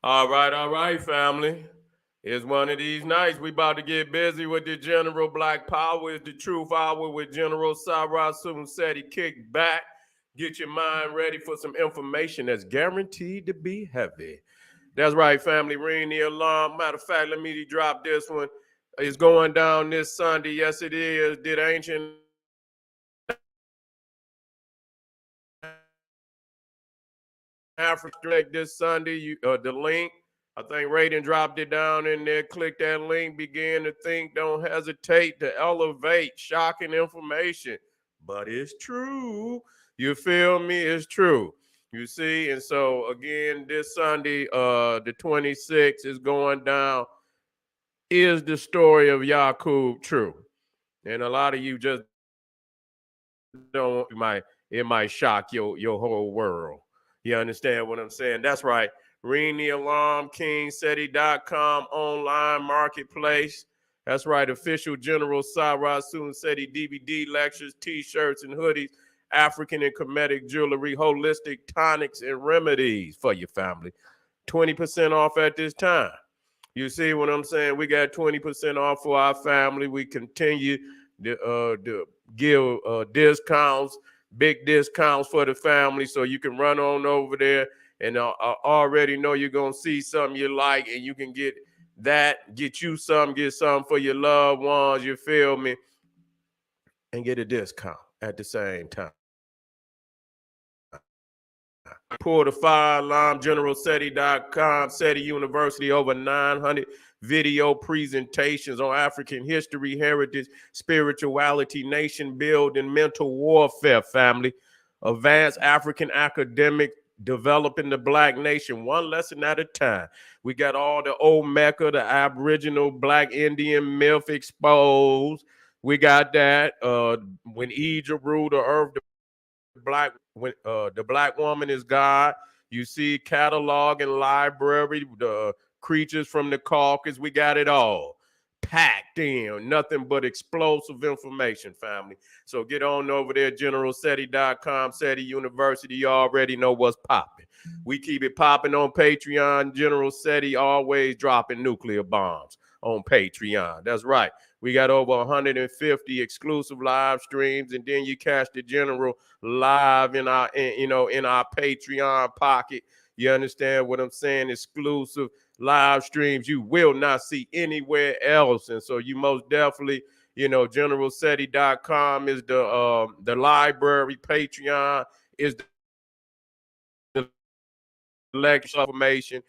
All right, family. It's one of these nights. We about to get busy with the General Black Power. It's the Truth Hour with General Cyrus Seti. Kick back. Get your mind ready for some information that's guaranteed to be heavy. That's right, family. Ring the alarm. Matter of fact, let me drop this one. It's going down this Sunday. Yes, it is. Did ancient Africa direct this Sunday? The link. I think Raiden dropped it down in there. Click that link. Begin to think. Don't hesitate to elevate. Shocking information, but it's true. You feel me? It's true. You see, and so again, this Sunday, the 26th is going down. Is the story of Yakub true? And a lot of you just don't. It might shock your whole world. You understand what I'm saying? That's right. Ring the alarm, kingseti.com online marketplace. That's right. Official General Cyrus Seti DVD lectures, t-shirts, and hoodies, African and Kemetic jewelry, holistic tonics and remedies for your family. 20% off at this time. You see what I'm saying? We got 20% off for our family. We continue to give discounts, big discounts for the family, so you can run on over there and I already know you're going to see something you like, and you can get that, get you some, get some for your loved ones, you feel me, and get a discount at the same time. Pull the fire alarm, generalseti.com, SETI University, over 900 video presentations on African history, heritage, spirituality, nation building, mental warfare, family. Advanced African academic developing the Black nation, one lesson at a time. We got all the old Mecca, the Aboriginal Black Indian myth exposed. We got that. When Egypt ruled the earth, the black woman is God. You see catalog and library, the creatures from the Caucasus. We got it all packed in. Nothing but explosive information, family. So get on over there, generalseti.com, SETI University. You already know what's popping. We keep it popping on Patreon. General SETI always dropping nuclear bombs on Patreon. That's right. We got over 150 exclusive live streams, and then you catch the general live in our Patreon pocket. You understand what I'm saying? Exclusive live streams you will not see anywhere else. And so you most definitely, generalseti.com is the library. Patreon is the lecture information,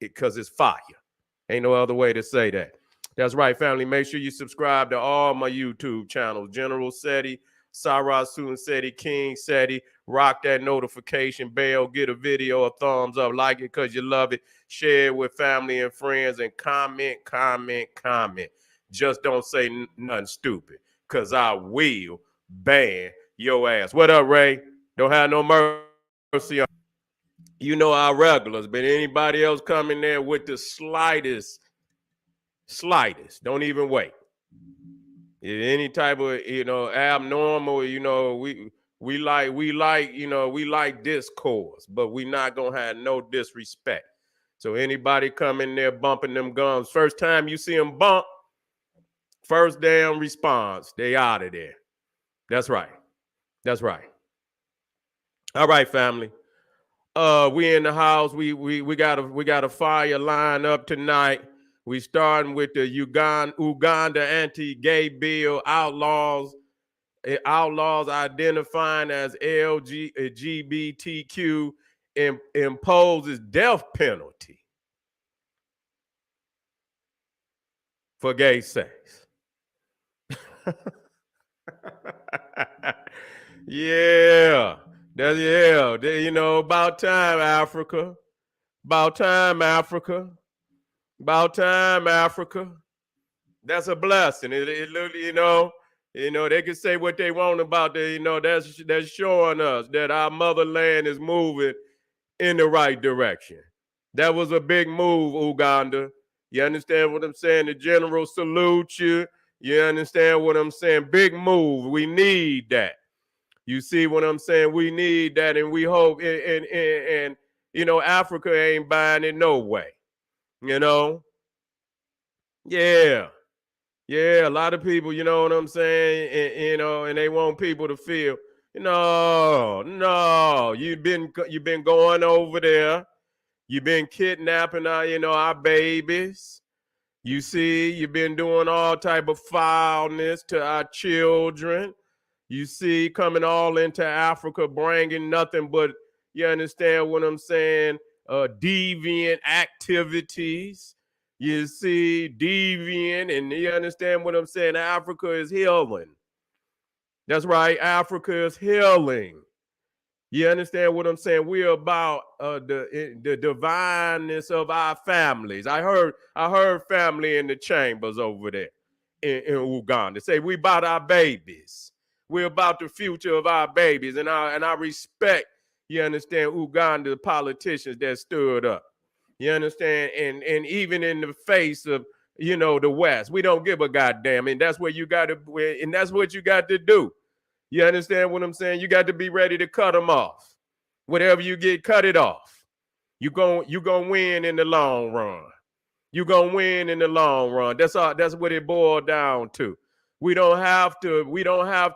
because it's fire. Ain't no other way to say that. That's right, family. Make sure you subscribe to all my YouTube channels. General SETI, Cyrus Seti, King SETI. Rock that notification bell. Get a video a thumbs up. Like it because you love it. Share it with family and friends. And comment. Just don't say nothing stupid, because I will ban your ass. What up, Ray? Don't have no mercy on. You know our regulars, but anybody else come in there with the slightest, don't even wait. Any type of abnormal, we like discourse, but we not gonna have no disrespect. So anybody come in there bumping them gums, first time you see them bump, first damn response, they out of there. That's right. All right, family. We in the house. We got a fire line up tonight. We starting with the Uganda Anti-Gay Bill. Outlaws identifying as LGBTQ imposes death penalty for gay sex. Yeah. About time, Africa. About time, Africa. About time, Africa. That's a blessing. It they can say what they want about that. That's showing us that our motherland is moving in the right direction. That was a big move, Uganda. You understand what I'm saying? The general salute you. You understand what I'm saying? Big move. We need that. You see what I'm saying? We need that, and we hope, and Africa ain't buying it no way. Yeah. Yeah, a lot of people, you know what I'm saying, and they want people to feel, no, you've been going over there, you've been kidnapping our babies. You see, you've been doing all type of foulness to our children. You see, coming all into Africa, bringing nothing but, you understand what I'm saying, deviant activities. You see, deviant, and you understand what I'm saying. Africa is healing. That's right, Africa is healing. You understand what I'm saying? We're about the divineness of our families. I heard family in the chambers over there in Uganda say we about our babies. We're about the future of our babies, and I respect, you understand, Uganda politicians that stood up. You understand, and even in the face of the West, we don't give a goddamn, and that's what you got to, and that's what you got to do. You understand what I'm saying? You got to be ready to cut them off. Whatever you get, cut it off. You gonna win in the long run. You gonna win in the long run. That's all. That's what it boiled down to. We don't have to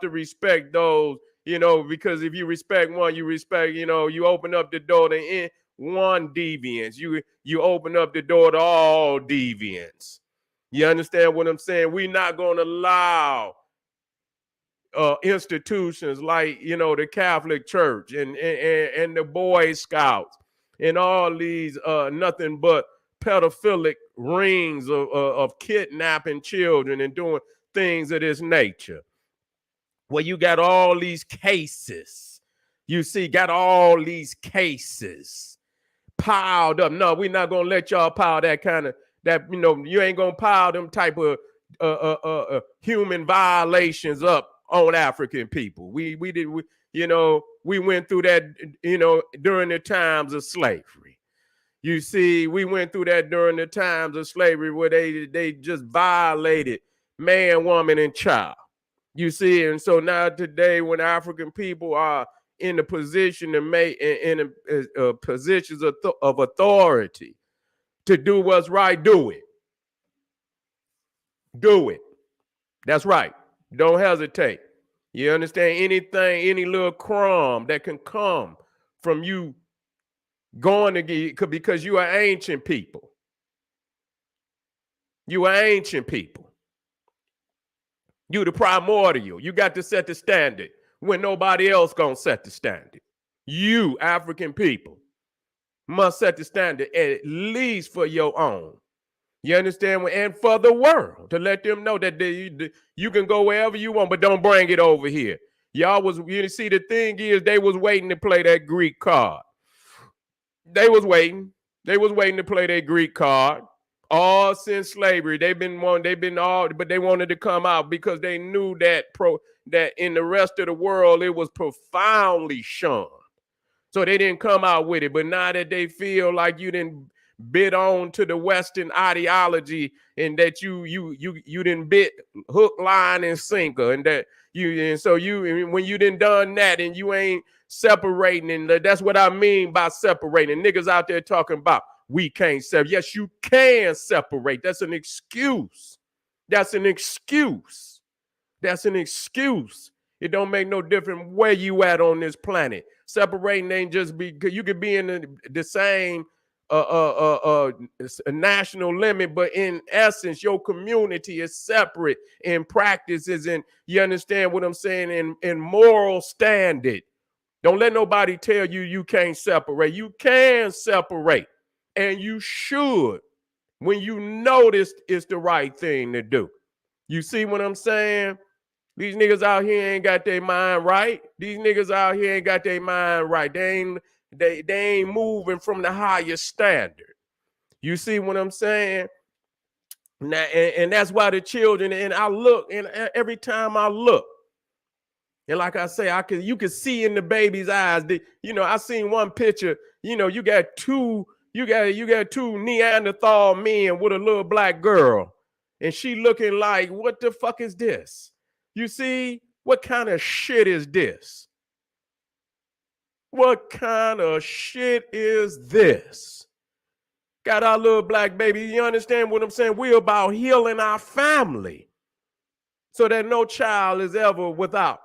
respect those, because if you respect one, you respect, you open up the door to one deviance. You open up the door to all deviants. You understand what I'm saying? We're not gonna allow institutions like the Catholic Church and the Boy Scouts and all these nothing but pedophilic rings of kidnapping children and doing things of this nature. Well, you got all these cases. You see, got all these cases piled up. No, we're not gonna let y'all pile that kind of that. You ain't gonna pile them type of human violations up on African people. We went through that, during the times of slavery. You see, we went through that during the times of slavery where they just violated man, woman, and child. You see, and so now today, when African people are in the position to make in positions of authority to do what's right, do it. Do it. That's right. Don't hesitate. You understand? Anything, any little crumb that can come from you going to get, because you are ancient people. You are ancient people. You the primordial. You got to set the standard when nobody else gonna set the standard. You, African people, must set the standard at least for your own. You understand? And for the world, to let them know that you can go wherever you want, but don't bring it over here. You see, the thing is, they was waiting to play that Greek card. They was waiting. They was waiting to play that Greek card. All since slavery, but they wanted to come out because they knew that in the rest of the world it was profoundly shunned. So they didn't come out with it. But now that they feel like you didn't bid on to the Western ideology, and that you didn't bid hook, line, and sinker, and that when you didn't done that, and you ain't separating, and that's what I mean by separating. Niggas out there talking about we can't separate. Yes, you can separate. That's an excuse. That's an excuse. That's an excuse. It don't make no difference where you at on this planet. Separating ain't just because you could be in the same national limit, but in essence, your community is separate in practices, and you understand what I'm saying, in moral standard. Don't let nobody tell you you can't separate. You can separate, and you should when you notice it's the right thing to do. You see what I'm saying? These niggas out here ain't got their mind right. These niggas out here ain't got their mind right. They ain't moving from the highest standard. You see what I'm saying? Now, and that's why the children, and I look, and every time I look, and like I say, you can see in the baby's eyes. I seen one picture. You got two Neanderthal men with a little black girl, and she looking like, what the fuck is this? You see, what kind of shit is this? What kind of shit is this? Got our little black baby. You understand what I'm saying? We're about healing our family so that no child is ever without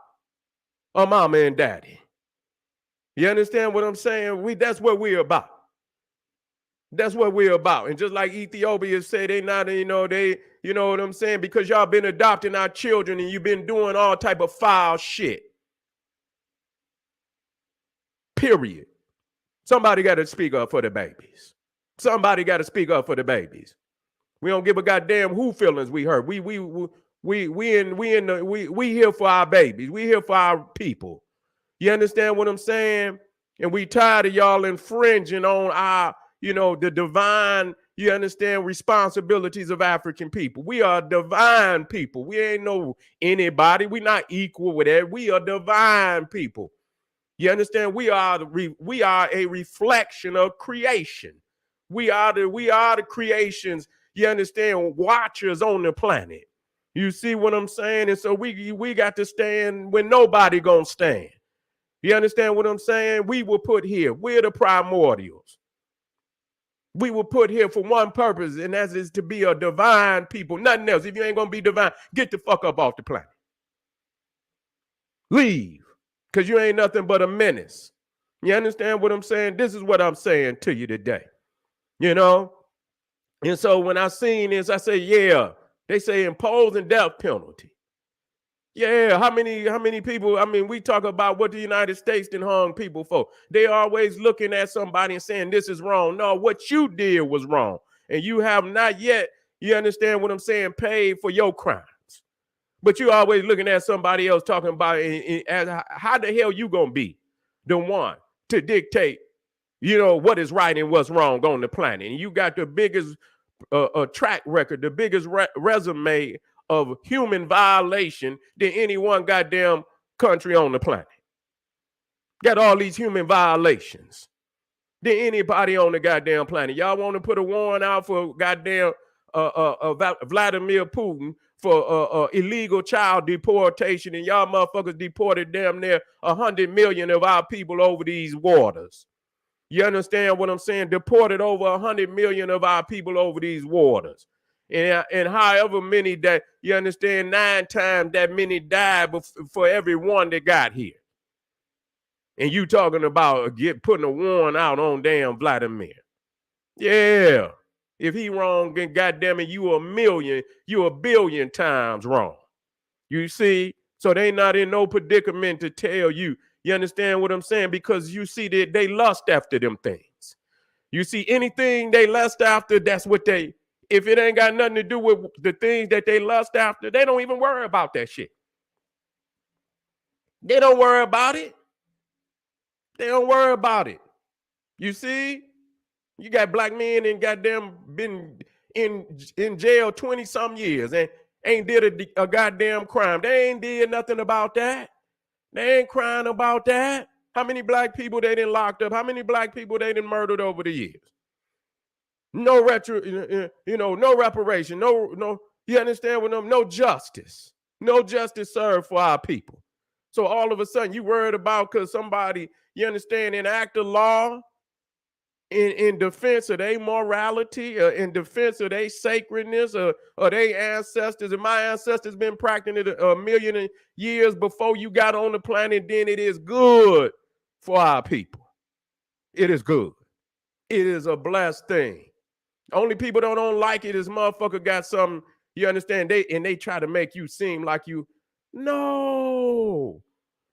a mama and daddy. You understand what I'm saying? That's what we're about. That's what we're about. And just like Ethiopia said, they not, you know what I'm saying? Because y'all been adopting our children and you've been doing all type of foul shit. Period. Somebody got to speak up for the babies. Somebody got to speak up for the babies. We don't give a goddamn who feelings we hurt. We here for our babies. We here for our people. You understand what I'm saying? And we tired of y'all infringing on our, the divine, you understand, responsibilities of African people. We are divine people. We ain't no anybody. We not equal with that. We are divine people. You understand? We are a reflection of creation. We are the creations, you understand, watchers on the planet. You see what I'm saying? And so we got to stand when nobody gonna stand. You understand what I'm saying? We were put here. We're the primordials. We were put here for one purpose, and that is to be a divine people. Nothing else. If you ain't gonna be divine, get the fuck up off the planet. Leave. Because you ain't nothing but a menace. You understand what I'm saying? This is what I'm saying to you today. And so when I seen this, I say, yeah, they say imposing death penalty. Yeah, how many people, we talk about what the United States done hung people for. They always looking at somebody and saying this is wrong. No, what you did was wrong. And you have not yet, you understand what I'm saying, paid for your crimes. But you always looking at somebody else talking about how the hell you gonna be the one to dictate, what is right and what's wrong on the planet. And you got the biggest track record, the biggest resume of human violation than any one goddamn country on the planet. Got all these human violations than anybody on the goddamn planet. Y'all want to put a warrant out for goddamn Vladimir Putin for illegal child deportation, and y'all motherfuckers deported damn near 100 million of our people over these waters. You understand what I'm saying? Deported over 100 million of our people over these waters. And however many that, you understand, 9 times that many died for every one that got here. And you talking about putting a warrant out on damn Vladimir. Yeah. If he wrong, then goddamn it, you a billion times wrong. You see? So they not in no predicament to tell you. You understand what I'm saying? Because you see that they lust after them things. You see anything they lust after, that's what if it ain't got nothing to do with the things that they lust after, they don't even worry about that shit. They don't worry about it. They don't worry about it. You see? You got black men and goddamn been in jail 20-some years and ain't did a goddamn crime. They ain't did nothing about that. They ain't crying about that. How many black people they done locked up? How many black people they done murdered over the years? No no reparation, no, you understand what them? No justice served for our people. So all of a sudden you worried about because somebody, you understand, enact a law in defense of their morality, in defense of their sacredness, or their ancestors. And my ancestors been practicing it a million years before you got on the planet. Then it is good for our people. It is good. It is a blessed thing. Only people don't like it is motherfucker got something, you understand, they try to make you seem like you. No,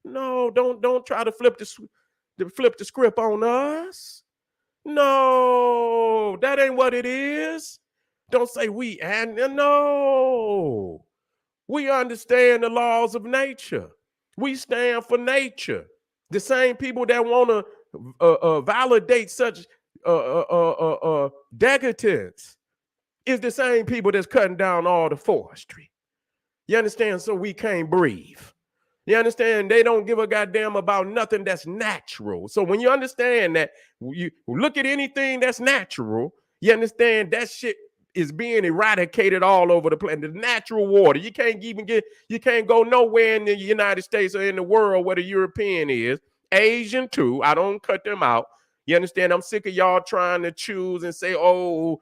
don't try to flip the script on us. No, that ain't what it is. Don't say we, and no. We understand the laws of nature. We stand for nature. The same people that want to validate such decadence is the same people that's cutting down all the forestry. You understand? So we can't breathe. You understand? They don't give a goddamn about nothing that's natural. So when you understand that, you look at anything that's natural, you understand that shit is being eradicated all over the planet. The natural water. You can't go nowhere in the United States or in the world where the European is Asian too. I don't cut them out. You understand? I'm sick of y'all trying to choose and say, oh,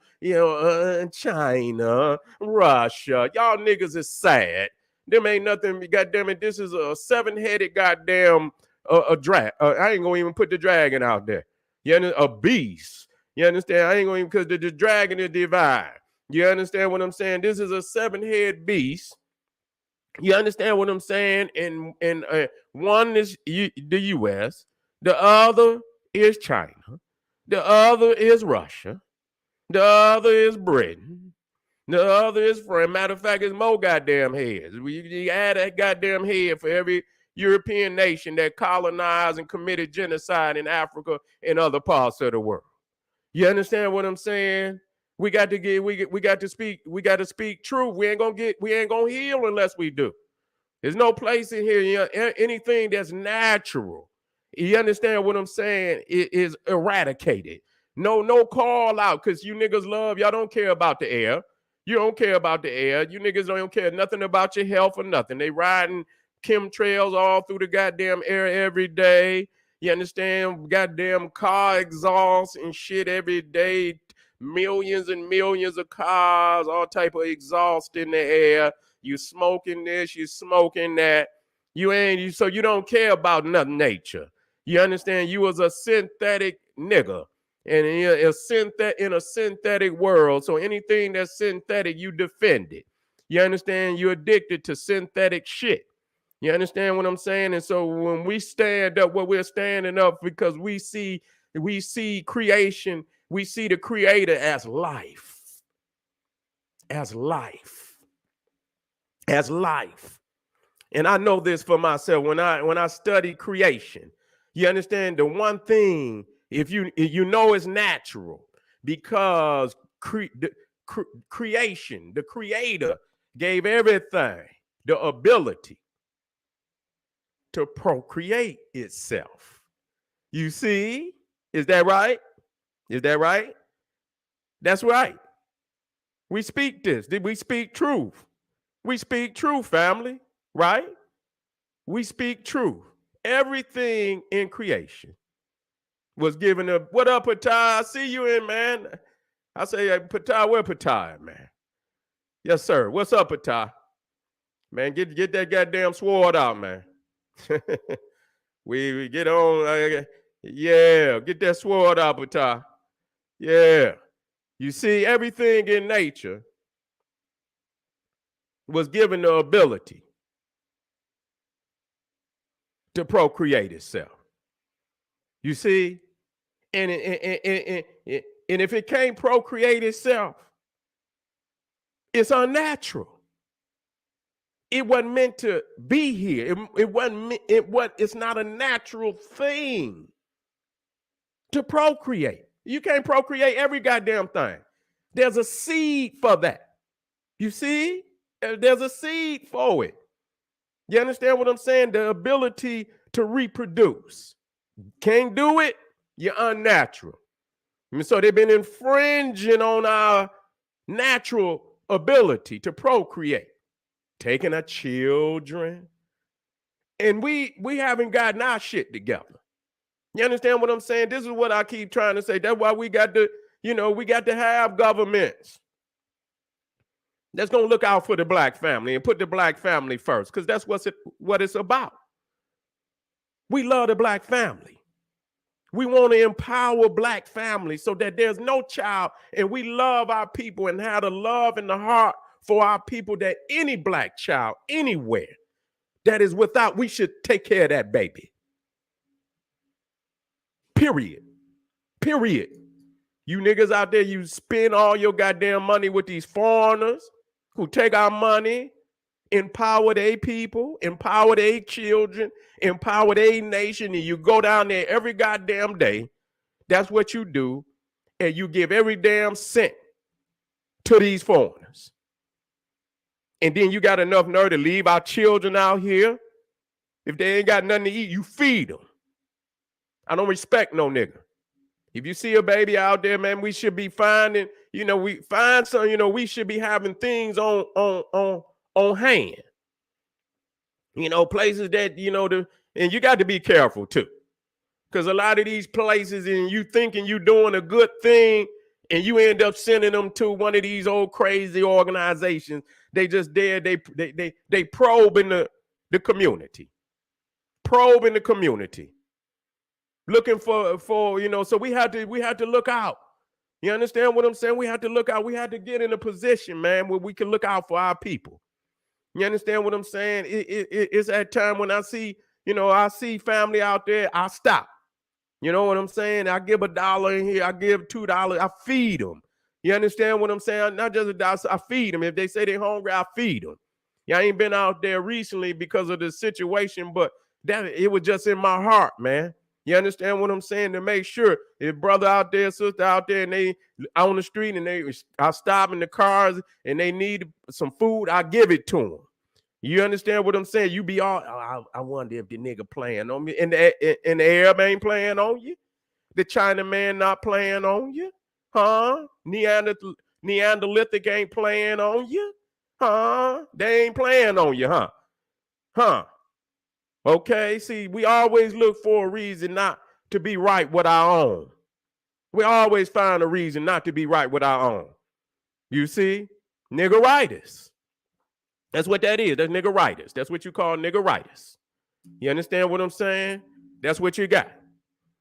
China, Russia. Y'all niggas is sad. Them ain't nothing. Goddamn it, this is a 7-headed goddamn a drag. I ain't gonna even put the dragon out there. You understand? A beast. You understand? I ain't gonna even, because the dragon is divine. You understand what I'm saying? This is a 7-head beast. You understand what I'm saying? And one is the U.S., the other is China, the other is Russia, the other is Britain, the other is France. Matter of fact, it's more goddamn heads. You add that goddamn head for every European nation that colonized and committed genocide in Africa and other parts of the world. You understand what I'm saying? We got to speak truth. We ain't gonna heal unless we do. There's no place in here, anything that's natural. You understand what I'm saying? It is eradicated. No call out, because you niggas y'all don't care about the air. You don't care about the air. You niggas don't care nothing about your health or nothing. They riding chemtrails all through the goddamn air every day. You understand? Goddamn car exhaust and shit every day. Millions and millions of cars, all type of exhaust in the air. You smoking this, you smoking that. So you don't care about nothing nature. You understand? You was a synthetic nigga. And in a synthetic world. So anything that's synthetic, you defend it. You understand? You're addicted to synthetic shit. You understand what I'm saying? And so when we stand up, we're standing up because we see creation, we see the creator as life. As life. As life. And I know this for myself when I study creation. You understand? The one thing, if you know it's natural, because creation, the creator gave everything the ability to procreate itself. You see? Is that right? Is that right? That's right. We speak this. We speak truth. We speak truth, family, right? We speak truth. Everything in creation was given a, what up, Patai? I see you in, man. I say, Patai, where Patai, man? Yes, sir. What's up, Patai? Man, get that goddamn sword out, man. we get on. Yeah, get that sword out, Patai. Yeah. You see, everything in nature was given the ability to procreate itself. You see? And if it can't procreate itself, it's unnatural. It wasn't meant to be here. It's not a natural thing to procreate. You can't procreate every goddamn thing. There's a seed for that. You see? There's a seed for it. You understand what I'm saying? The ability to reproduce. Can't do it, you're unnatural. And so they've been infringing on our natural ability to procreate, taking our children. And we haven't gotten our shit together. You understand what I'm saying? This is what I keep trying to say. That's why we got to, we got to have governments that's going to look out for the black family and put the black family first, because that's what it's about. We love the black family. We want to empower black families so that there's no child, and we love our people and have the love in the heart for our people, that any black child anywhere that is without, we should take care of that baby. Period. Period. You niggas out there, you spend all your goddamn money with these foreigners who take our money, empower their people, empower their children, empower their nation, and you go down there every goddamn day. That's what you do, and you give every damn cent to these foreigners. And then you got enough nerve to leave our children out here. If they ain't got nothing to eat, you feed them. I don't respect no nigga. If you see a baby out there, man, we should be finding, we find some, we should be having things on hand. Places that, and you got to be careful too. Because a lot of these places, and you thinking you doing a good thing, and you end up sending them to one of these old crazy organizations. They just there, they probe in the community. Probe in the community. Looking for so we had to look out. You understand what I'm saying? We had to look out. We had to get in a position, man, where we can look out for our people. You understand what I'm saying? It's that time when I see family out there, I stop. You know what I'm saying? I give $1 in here, I give $2, I feed them. You understand what I'm saying? Not just $1, I feed them. If they say they're hungry, I feed them. Yeah, I ain't been out there recently because of the situation, but it was just in my heart, man. You understand what I'm saying? To make sure if brother out there, sister out there, and they on the street and I stop in the cars and they need some food, I give it to them. You understand what I'm saying? You be all, I wonder if the nigga playing on me. And the Arab ain't playing on you. The China man not playing on you. Huh? Neanderthalic ain't playing on you. Huh? They ain't playing on you, huh? Huh? Okay, see, we always look for a reason not to be right with our own. We always find a reason not to be right with our own. You see? Niggeritis. That's what that is. That's niggeritis. That's what you call niggeritis. You understand what I'm saying? That's what you got.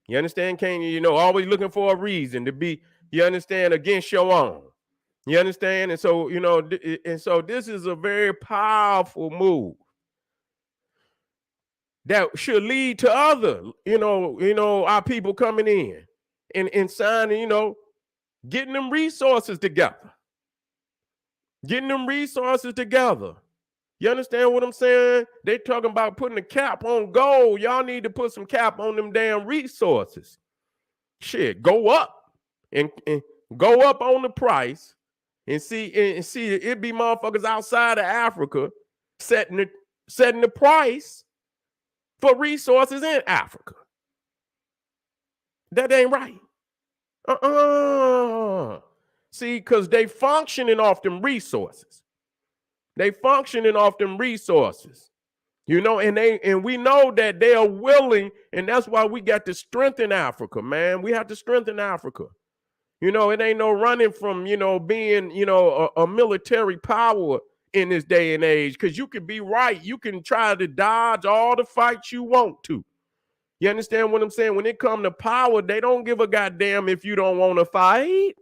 You understand? Can you always looking for a reason to be, you understand, against your own. You understand? And so, this is a very powerful move that should lead to other, our people coming in and signing, getting them resources together. Getting them resources together. You understand what I'm saying? They talking about putting a cap on gold. Y'all need to put some cap on them damn resources. Shit, go up and go up on the price and see it be motherfuckers outside of Africa setting the price for resources in Africa. That ain't right. See, because they functioning off them resources. They functioning off them resources. And we know that they are willing, and that's why we got to strengthen Africa, man. We have to strengthen Africa. It ain't no running from, being, a military power in this day and age, because you can be right. You can try to dodge all the fights you want to. You understand what I'm saying? When it comes to power, they don't give a goddamn if you don't want to fight.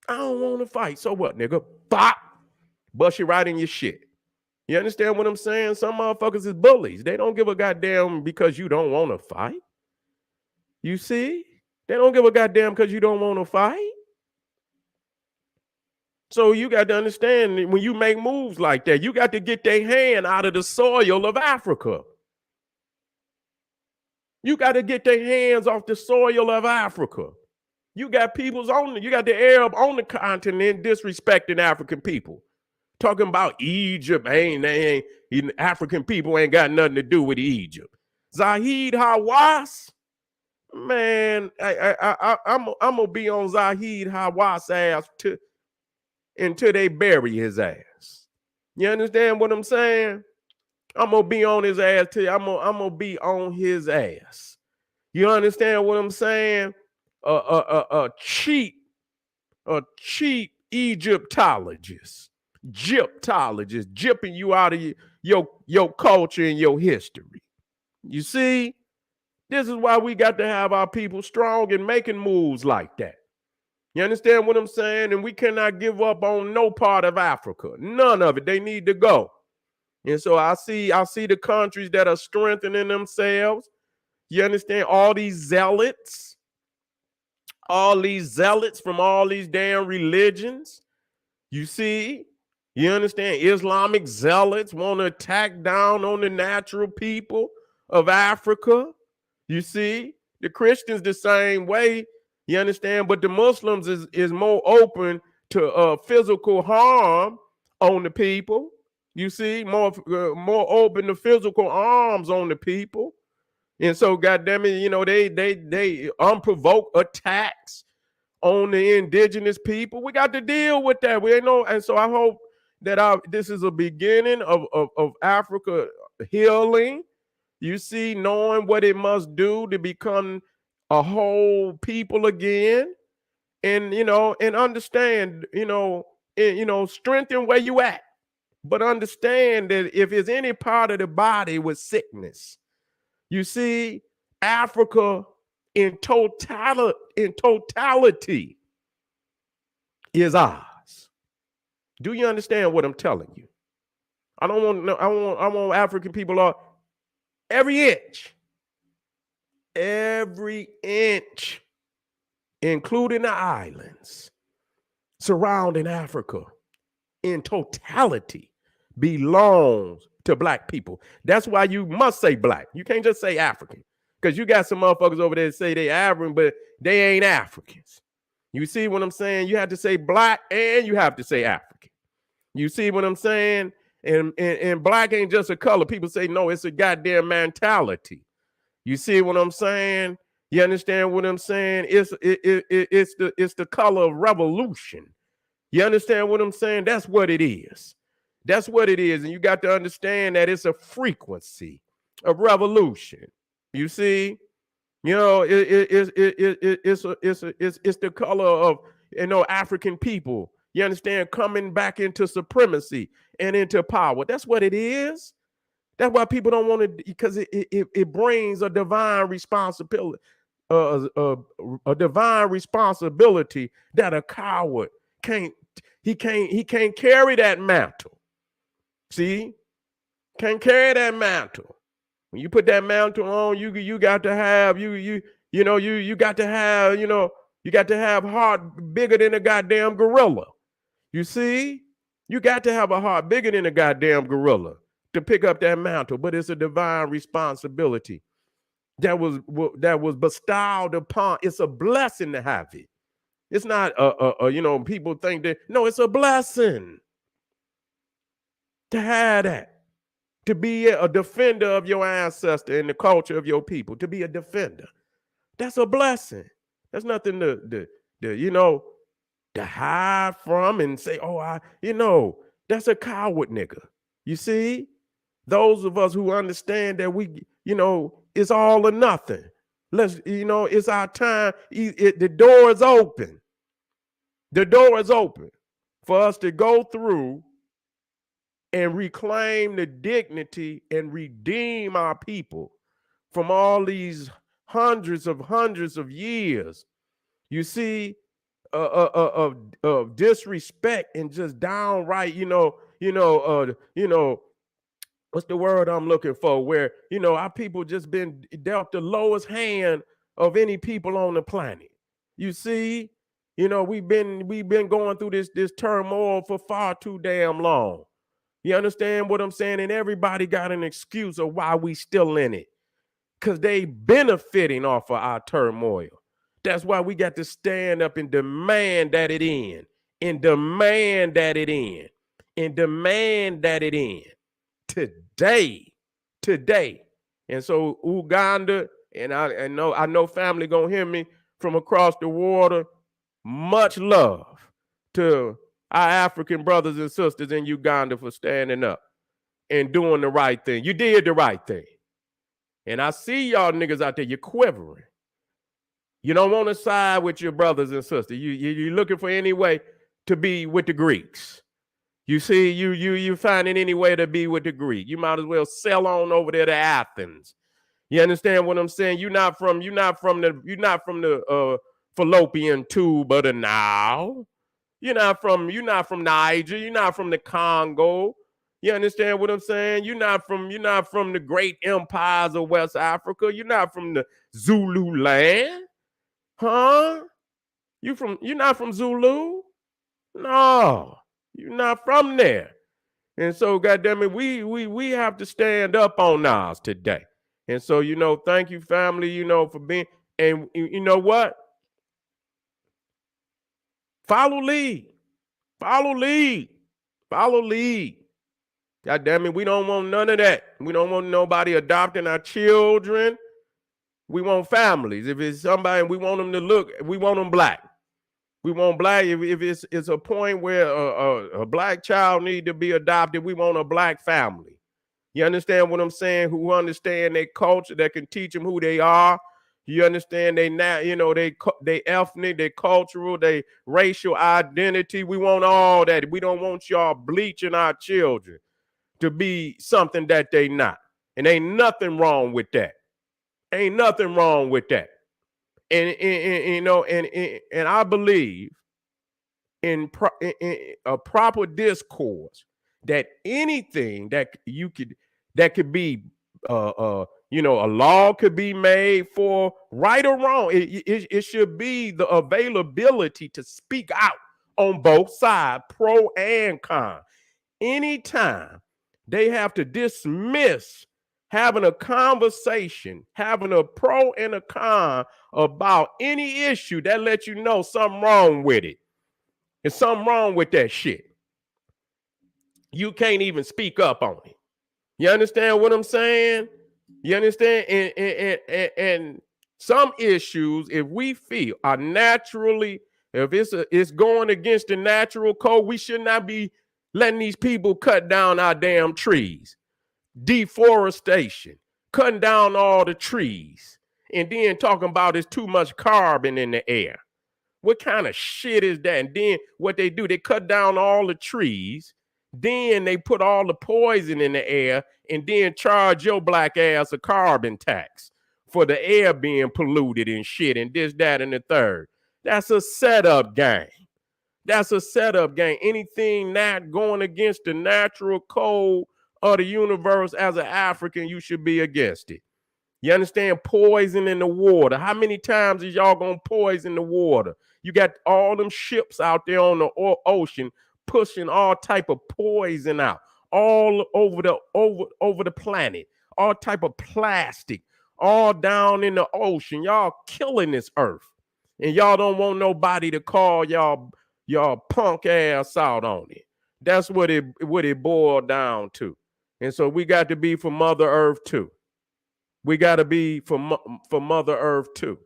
I don't want to fight. So what, nigga? Bop. Bust you right in your shit. You understand what I'm saying? Some motherfuckers is bullies. They don't give a goddamn because you don't want to fight. You see? They don't give a goddamn because you don't want to fight. So you got to understand, when you make moves like that, you got to get their hand out of the soil of Africa. You got to get their hands off the soil of Africa. You got you got the Arab on the continent disrespecting African people. Talking about Egypt, African people ain't got nothing to do with Egypt. Zahid Hawass, man, I'm gonna be on Zahid Hawass ass until they bury his ass. You understand what I'm saying? I'm gonna be on his ass till I'm gonna be on his ass. You understand what I'm saying? A cheap Egyptologist, gypping you out of your culture and your history. You see, this is why we got to have our people strong and making moves like that. You understand what I'm saying? And we cannot give up on no part of Africa. None of it. They need to go. And so I see the countries that are strengthening themselves. You understand? All these zealots from all these damn religions. You see? You understand? Islamic zealots want to attack down on the natural people of Africa. You see? The Christians the same way. You understand? But the Muslims is more open to physical harm on the people. You see? More open to physical arms on the people. And so, goddamn it, they unprovoked attacks on the indigenous people. We got to deal with that. We ain't know. And so I hope that this is a beginning of Africa healing. You see, knowing what it must do to become a whole people again, and and understand, strengthen where you at, but understand that if it's any part of the body with sickness, you see, Africa in totality is ours. Do you understand what I'm telling you? I don't want no, I want African people are every inch, including the islands surrounding Africa in totality belongs to black people. That's why you must say black. You can't just say African, because you got some motherfuckers over there that say they African, but they ain't Africans. You see what I'm saying? You have to say black and you have to say African. You see what I'm saying? And black ain't just a color. People say, no, it's a goddamn mentality. You see what I'm saying? You understand what I'm saying? It's the color of revolution. You understand what I'm saying? That's what it is. That's what it is. And you got to understand that it's a frequency of revolution. You see? It's the color of African people. You understand, coming back into supremacy and into power. That's what it is. That's why people don't want to, because it brings a divine responsibility, a divine responsibility that a coward can't. He can't carry that mantle. See, can't carry that mantle. When you put that mantle on, you got to have you got to have you got to have heart bigger than a goddamn gorilla. You see, you got to have a heart bigger than a goddamn gorilla to pick up that mantle. But it's a divine responsibility that was bestowed upon. It's a blessing to have it. It's not people think that, no, it's a blessing to have that. To be a defender of your ancestor and the culture of your people, to be a defender. That's a blessing. That's nothing to hide from and say, that's a coward nigga. You see? Those of us who understand that it's all or nothing. It's our time. The door is open. The door is open for us to go through and reclaim the dignity and redeem our people from all these hundreds of years, you see, of disrespect and just downright, what's the word I'm looking for? Where our people just been dealt the lowest hand of any people on the planet. You see, we've been going through this turmoil for far too damn long. You understand what I'm saying? And everybody got an excuse of why we still in it, because they benefiting off of our turmoil. That's why we got to stand up and demand that it end, and demand that it end, and demand that it end today. And so Uganda, and I know family gonna hear me from across the water. Much love to our African brothers and sisters in Uganda for standing up and doing the right thing. You did the right thing. And I see y'all niggas out there, you're quivering. You don't want to side with your brothers and sisters. You're looking for any way to be with the Greeks. You see, you finding any way to be with the Greek. You might as well sail on over there to Athens. You understand what I'm saying? You're not from the fallopian tube of the Nile. You're not from Niger. You're not from the Congo. You understand what I'm saying? You're not from the great empires of West Africa. You're not from the Zulu land. Huh? You're not from Zulu? No, you're not from there. And so, goddamn it, we have to stand up on ours today. And so, thank you, family, for being, and you know what? Follow lead. Follow lead. Follow lead. God damn it, we don't want none of that. We don't want nobody adopting our children. We want families. If it's somebody, we want them to look, we want them black. We want black. If it's a point where a black child need to be adopted, we want a black family. You understand what I'm saying? Who understand their culture, that can teach them who they are. You understand they now, you know, they ethnic, they cultural, they racial identity. We want all that. We don't want y'all bleaching our children to be something that they not. And ain't nothing wrong with that. Ain't nothing wrong with that. And you know, and I believe in a proper discourse that anything that you could that could be you know, a law could be made for right or wrong. It should be the availability to speak out on both sides, pro and con. Anytime they have to dismiss having a conversation, having a pro and a con about any issue, that lets you know something wrong with it. There's something wrong with that shit. You can't even speak up on it. You understand what I'm saying? You understand? And some issues, if we feel are naturally, if it's going against the natural code, we should not be letting these people cut down our damn trees. Deforestation, cutting down all the trees, and then talking about there's too much carbon in the air. What kind of shit is that? And then what they do, they cut down all the trees, then they put all the poison in the air, and then charge your black ass a carbon tax for the air being polluted and shit, and this, that, and the third. That's a setup game. That's a setup game. Anything not going against the natural code of the universe as an African, you should be against it. You understand? Poison in the water. How many times is y'all gonna poison the water? You got all them ships out there on the ocean pushing all type of poison out all over the planet. All type of plastic all down in the ocean. Y'all killing this earth, and y'all don't want nobody to call y'all punk ass out on it. That's what it boiled down to. And so we got to be for Mother Earth too. We got to be for Mother Earth too.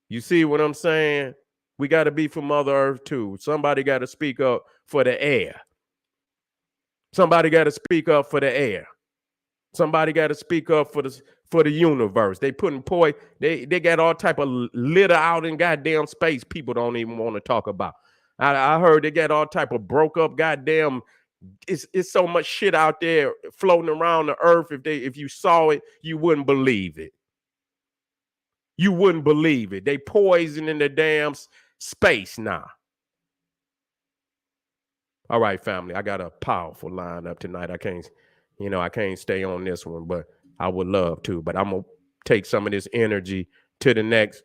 You see what I'm saying? We got to be for Mother Earth too. Somebody got to speak up for the air. Somebody got to speak up for the air. Somebody got to speak up for the universe. They putting they got all type of litter out in goddamn space people don't even want to talk about. I heard they got all type of broke up goddamn. It's so much shit out there floating around the earth. If you saw it, you wouldn't believe it. You wouldn't believe it. They poisoning the damn space now. All right, family. I got a powerful lineup tonight. I can't stay on this one, but I would love to. But I'm gonna take some of this energy to the next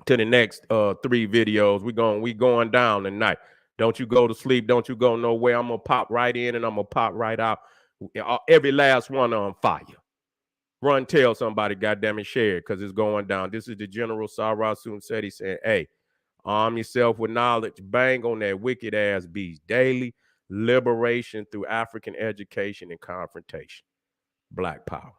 3 videos. We going down tonight. Don't you go to sleep. Don't you go nowhere. I'm going to pop right in and I'm going to pop right out. Every last one on fire. Run, tell somebody, goddamn it, share it, because it's going down. This is the General Sarah Soon said. He said, hey, arm yourself with knowledge. Bang on that wicked ass beast. Daily liberation through African education and confrontation. Black power.